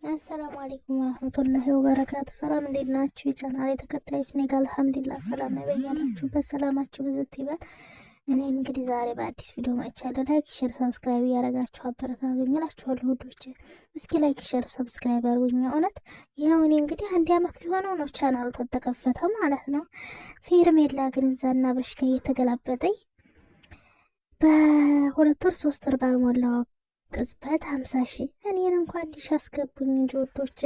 አሰላሙ አለይኩም ወራህመቱላሂ ወበረካቱ። ሰላም እንዴት ናችሁ? የቻናሌ ተከታዮች እኔ ጋር አልሐምዱሊላህ ሰላም ነው። በያላችሁበት ሰላማችሁ ብዝት ይበል። እኔ እንግዲህ ዛሬ በአዲስ ቪዲዮ መጥቻለሁ። ላይክ፣ ሼር፣ ሰብስክራይብ እያደረጋችሁ አበረታቱኝ እላችኋለሁ ውዶቼ። እስኪ ላይክ፣ ሼር፣ ሰብስክራይብ አድርጉኝ። እውነት ይኸው እኔ እንግዲህ 1 ዓመት ሊሆነው ነው ቻናሉ ተተከፈተ ማለት ነው። ፌርሜላ ግን እዛና በሽካ እየተገላበጠኝ በ2 ወር 3 ወር ባልሞላው ቅጽበት 50 ሺህ እኔን እንኳን እንዲሽ አስገቡኝ እንጂ ወዶች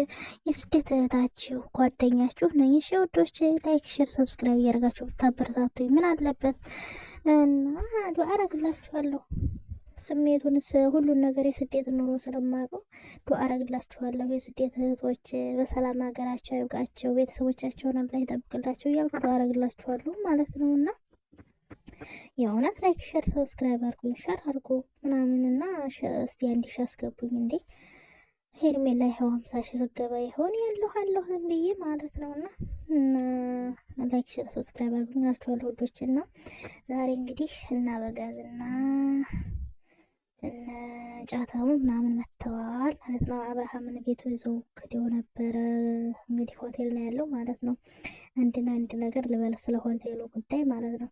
የስደት እህታችሁ ጓደኛችሁ ነኝ። እሺ ወዶች ላይክ ሼር ሰብስክራይብ እያደረጋችሁ ብታበረታቱኝ ምን አለበት እና ዱአ አረግላችኋለሁ። ስሜቱንስ ሁሉን ነገር የስደት ኑሮ ስለማውቀው ዱአ አረግላችኋለሁ። የስደት እህቶች በሰላም ሀገራቸው አይብቃቸው፣ ቤተሰቦቻቸውን አላህ ይጠብቅላቸው እያልኩ ዱአ አረግላችኋለሁ ማለት ነውና የእውነት ላይክ ሼር ሰብስክራይብ አድርጉኝ፣ ሸር አድርጉ ምናምንና እስቲ 1 ሺህ አስገቡኝ እንዴ። ሄርሜላ ይኸው 50 ሺህ ዝገባ ይሆን ያለሁ ዝም ብዬ ማለት ነውና ላይክ ሼር ሰብስክራይብ አድርጉኝ እላችኋለሁ ውዶች። እና ዛሬ እንግዲህ እና በጋዝና እነ ጫታሙ ምናምን መጥተዋል ማለት ነው። አብርሃምን ቤቱ ይዘው ክደው ነበረ። እንግዲህ ሆቴል ነው ያለው ማለት ነው። አንድ ነገር ልበል ስለ ሆቴሉ ጉዳይ ማለት ነው።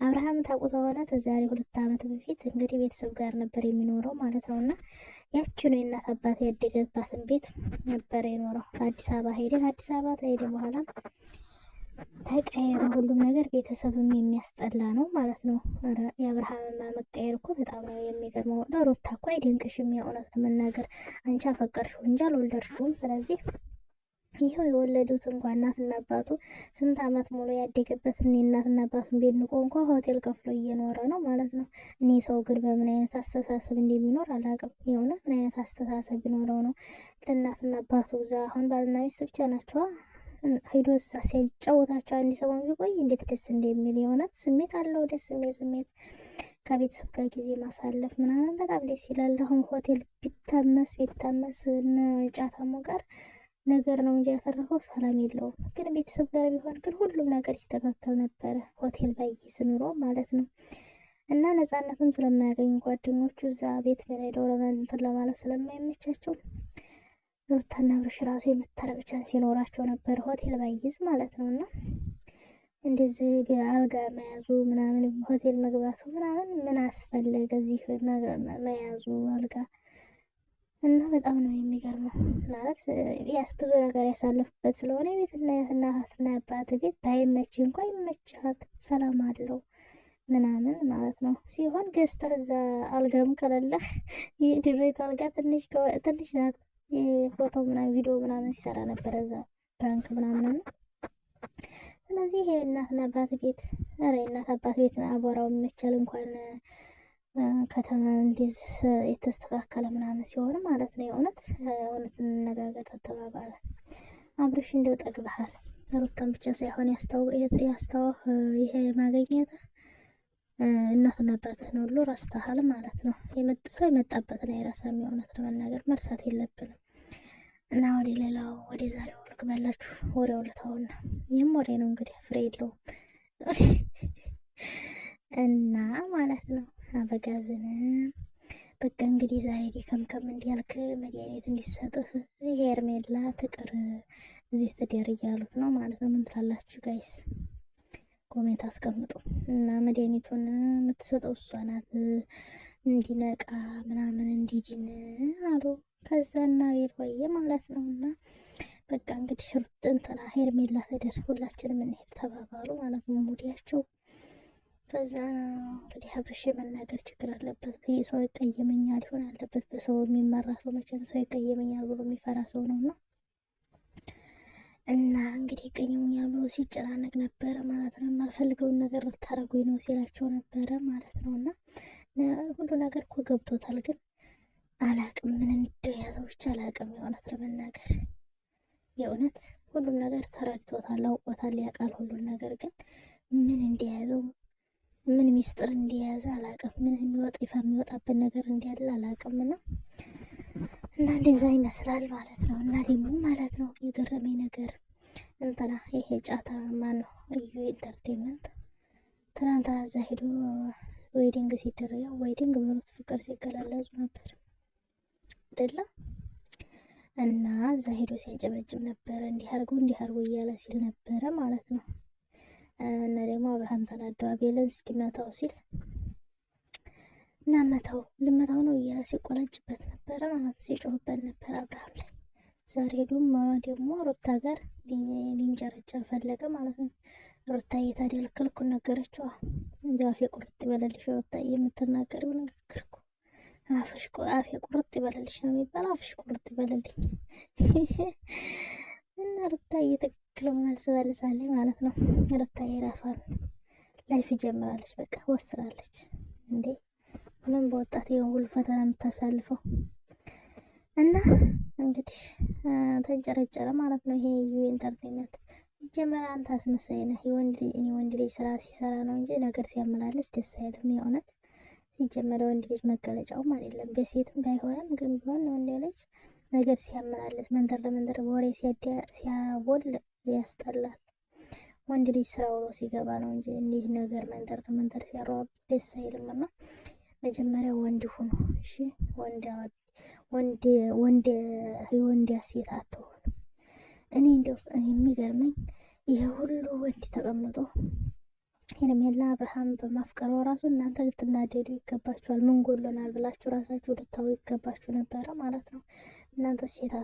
አብርሃም ታውቁት ከሆነ ከዛሬ 2 ዓመት በፊት እንግዲህ ቤተሰብ ጋር ነበር የሚኖረው ማለት ነው። እና ያቺን የእናት አባት ያደገባትን ቤት ነበር የኖረው። አዲስ አበባ ሄደ። አዲስ አበባ ከሄደ በኋላ ተቀየረ ሁሉም ነገር። ቤተሰብም የሚያስጠላ ነው ማለት ነው። የአብርሃምማ መቀየር እኮ በጣም ነው የሚገርመው። ለሩታ እኮ አይደንቅሽም? የእውነት ለመናገር አንቺ አፈቀርሽው እንጂ አልወለድሽውም። ስለዚህ ይኸው የወለዱት እንኳን እናትና አባቱ ስንት ዓመት ሙሉ ያደገበትን የእናትና አባቱን ቤት ንቆ እንኳ ሆቴል ከፍሎ እየኖረ ነው ማለት ነው። እኔ ሰው ግን በምን አይነት አስተሳሰብ እንደሚኖር አላውቅም። የእውነት ምን አይነት አስተሳሰብ ቢኖረው ነው ለእናትና አባቱ እዛ አሁን ባልና ሚስት ብቻ ናቸዋ ሄዶ ሲያጫወታቸው አንድ ሰሞን ቢቆይ እንዴት ደስ እንደሚል የእውነት ስሜት አለው። ደስ የሚል ስሜት ከቤተሰብ ጋር ጊዜ ማሳለፍ ምናምን በጣም ደስ ይላል። አሁን ሆቴል ቢታመስ ጫታሙ ጋር ነገር ነው እንጂ ያተረፈው ሰላም የለውም። ግን ቤተሰብ ጋር ቢሆን ግን ሁሉም ነገር ይስተካከል ነበረ። ሆቴል ባይዝ ኑሮ ማለት ነው። እና ነፃነትም ስለማያገኙ ጓደኞቹ እዛ ቤት ሄደው ለማለት ስለማይመቻቸው ሩታና አብርሽ ራሱ የምታረቅ ቻንስ ሲኖራቸው ነበር ሆቴል ባይዝ ማለት ነው። እና እንደዚህ አልጋ መያዙ ምናምን ሆቴል መግባቱ ምናምን ምን አስፈለገ እዚህ መያዙ አልጋ? እና በጣም ነው የሚገርመው ማለት ብዙ ነገር ያሳለፍበት ስለሆነ ቤትና እናትና አባት ቤት ባይመች እንኳ ይመቻል፣ ሰላም አለው ምናምን ማለት ነው። ሲሆን ገዝታ እዛ አልጋም ከሌለህ የድሬት አልጋ ትንሽ ናት። ፎቶ ምናምን ቪዲዮ ምናምን ሲሰራ ነበረ እዛ ፕራንክ ምናምን። ስለዚህ ይሄ እናትና አባት ቤት የእናት አባት ቤት አቧራው ይመቻል እንኳን ከተማ እንደዚህ የተስተካከለ ምናምን ሲሆን ማለት ነው። የእውነት እንነጋገር ተተባባለ። አብርሽ እንደው ጠግበሃል። ሩታን ብቻ ሳይሆን ያስተዋህ ይሄ ማገኘት እናትና አባትህን ሁሉ ረስተሃል ማለት ነው። ሰው የመጣበትን አይረሳም። የእውነት ለመናገር መርሳት የለብንም። እና ወደ ሌላው ወደ ዛሬው ልግባላችሁ። ወሬው ልተውና ይህም ወሬ ነው እንግዲህ ፍሬ የለውም እና ማለት ነው። አበጋዝን በቃ እንግዲህ ዛሬ ዲከምከም እንዲያልክ መድኃኒት እንዲሰጥህ ሄርሜላ ትቅር እዚህ ትደር እያሉት ነው ማለት ነው። ምን ትላላችሁ ጋይስ? ኮሜንት አስቀምጡ። እና መድኃኒቱን የምትሰጠው እሷ ናት እንዲነቃ ምናምን እንዲድን አሉ። ከዛ እና ቤርሆዬ ማለት ነው። እና በቃ እንግዲህ እንትና ሄርሜላ ትደር ሁላችንም እንሄድ ተባባሉ ማለት ነው። ሙዲያቸው ከዛ እንግዲህ አብርሽ መናገር ችግር አለበት። ሰው ይቀየመኛል ይሆን አለበት። በሰው የሚመራ ሰው መቼም ሰው ይቀየመኛል ብሎ የሚፈራ ሰው ነውና እና እንግዲህ ይቀየሙኛል ብሎ ሲጨናነቅ ነበረ ማለት ነው። የማልፈልገውን ነገር ልታረጉኝ ነው ሲላቸው ነበረ ማለት ነው። እና ሁሉ ነገር እኮ ገብቶታል፣ ግን አላቅም ምን እንደያዘው ብቻ አላቅም። የእውነት ለመናገር የእውነት ሁሉም ነገር ተረድቶታል፣ አውቆታል፣ ያውቃል ሁሉን ነገር፣ ግን ምን እንደያዘው ምን ሚስጥር እንደያዘ አላቅም። ምን የሚወጣ ይፋ የሚወጣበት ነገር እንዳለ አላቅም። እና እንደዛ ይመስላል ማለት ነው። እና ደግሞ ማለት ነው የገረመኝ ነገር እንትና ይሄ ጫታ ማነው እዩ ኢንተርቴንመንት ትናንትና እዛ ሄዶ ዌዲንግ ሲደረግ ዌዲንግ በሩት ፍቅር ሲገላለጹ ነበር አይደለ? እና እዛ ሄዶ ሲያጨበጭብ ነበረ። እንዲህ አድርጎ እያለ ሲል ነበረ ማለት ነው። እና ደግሞ አብርሃም ተናደው አቤልን እስኪመታው ሲል እና ልመታው ነው እያለ ሲቆላጭበት ነበረ ማለት ሲጮህበት ነበረ አብርሃም ላይ። ዛሬ ደግሞ ሩታ ጋር ሊንጨረጨር ፈለገ ማለት ነው። ሩታ ታዲያ ልክልኩን ነገረችው። እንዲ አፌ ቁርጥ ይበለልሽ ሩታ የምትናገሪው ንግግር እኮ አፌ ቁርጥ ይበለልሽ ነው የሚባለው። አፍሽ ቁርጥ ይበለልኝ እና ሩታ ትክክል መልስ መልሳለች ማለት ነው። ሩታ የራሷን ላይፍ ጀምራለች። በቃ ወስናለች እንዴ ምን በወጣት ይሄን ሁሉ ፈተና የምታሳልፈው እና እንግዲህ ተንጨረጨረ ማለት ነው። ይሄ ኢንተርቴይንመንት ጀመረ። አንተ አስመሳይ ነህ። ወንድ ልጅ ስራ ሲሰራ ነው እንጂ ነገር ሲያመላልስ ደስ አይልም። የእውነት ሲጀመረ ወንድ ልጅ መገለጫውም አይደለም። በሴትም ባይሆንም ግን ቢሆን ወንድ ልጅ ነገር ሲያመላልስ መንደር ለመንደር ወሬ ሲያቦል ያስጠላል። ወንድ ልጅ ስራ ውሎ ሲገባ ነው እንጂ እንዲህ ነገር መንደር ለመንደር ሲያሯሩጥ ደስ አይልም። እና መጀመሪያ ወንድ ሁኑ እሺ። ወንድ ሴት አትሆኑ። እኔ የሚገርመኝ ይሄ ሁሉ ወንድ ተቀምጦ ሄርሜላ አብርሃም በማፍቀሯ ራሱ እናንተ ልትናደዱ ይገባችኋል። ምን ጎሎናል ብላችሁ ራሳችሁ ልታው ይገባችሁ ነበረ ማለት ነው። እናንተ ሴታ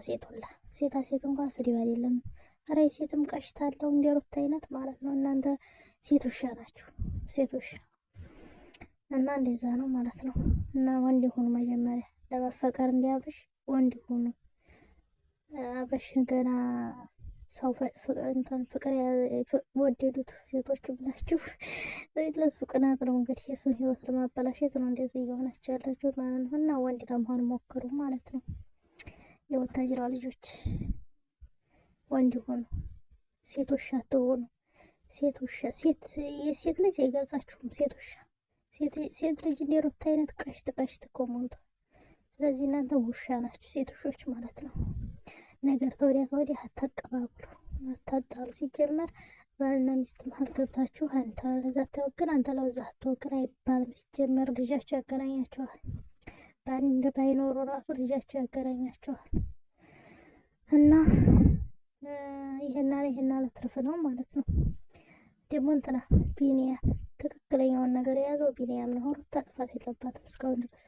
ሴት እንኳን ስድብ አይደለም። ኧረ የሴትም ቀሽታ አለው እንደ ሩታ አይነት ማለት ነው። እናንተ ሴት ውሻ ናችሁ፣ ሴት ውሻ እና እንደዛ ነው ማለት ነው። እና ወንድ ሁኑ መጀመሪያ ለመፈቀር እንዲያብሽ ወንድ ሁኑ። አብሽ ገና ሰው ፍቅር ወደዱት ሴቶቹ ብላችሁ ለሱ ቅናት ነው እንግዲህ የሱን ህይወት ለማበላሸት ነው እንደዚህ እየሆናችሁ ያላችሁት ማለት ነው። እና ወንድ ለመሆን ሞክሩ ማለት ነው። የወታጅራ ልጆች ወንድ ሆኑ፣ ሴት ውሻ አትሆኑ። የሴት ልጅ አይገልጻችሁም። ሴት ልጅ እንደ ሩታ አይነት ቀሽት እኮ ሞልቷል። ስለዚህ እናንተ ውሻ ናችሁ፣ ሴት ውሾች ማለት ነው። ነገር ተወዲያ አታቀባብሉ፣ አታጣሉ። ሲጀመር ባልና ሚስት መሀል ገብታችሁ አንተ ለዛ ተወግን አንተ ለዛ ተወግን አይባልም። ሲጀመር ልጃቸው ያገናኛቸዋል። በአንድ ባይኖሩ ራሱ ልጃቸው ያገናኛቸዋል። እና ይሄና ለትርፍ ነው ማለት ነው። ደግሞ ቢኒያም ትክክለኛውን ነገር የያዘው ቢኒያም ነው። ሩታ ጥፋት የለባትም እስካሁን ድረስ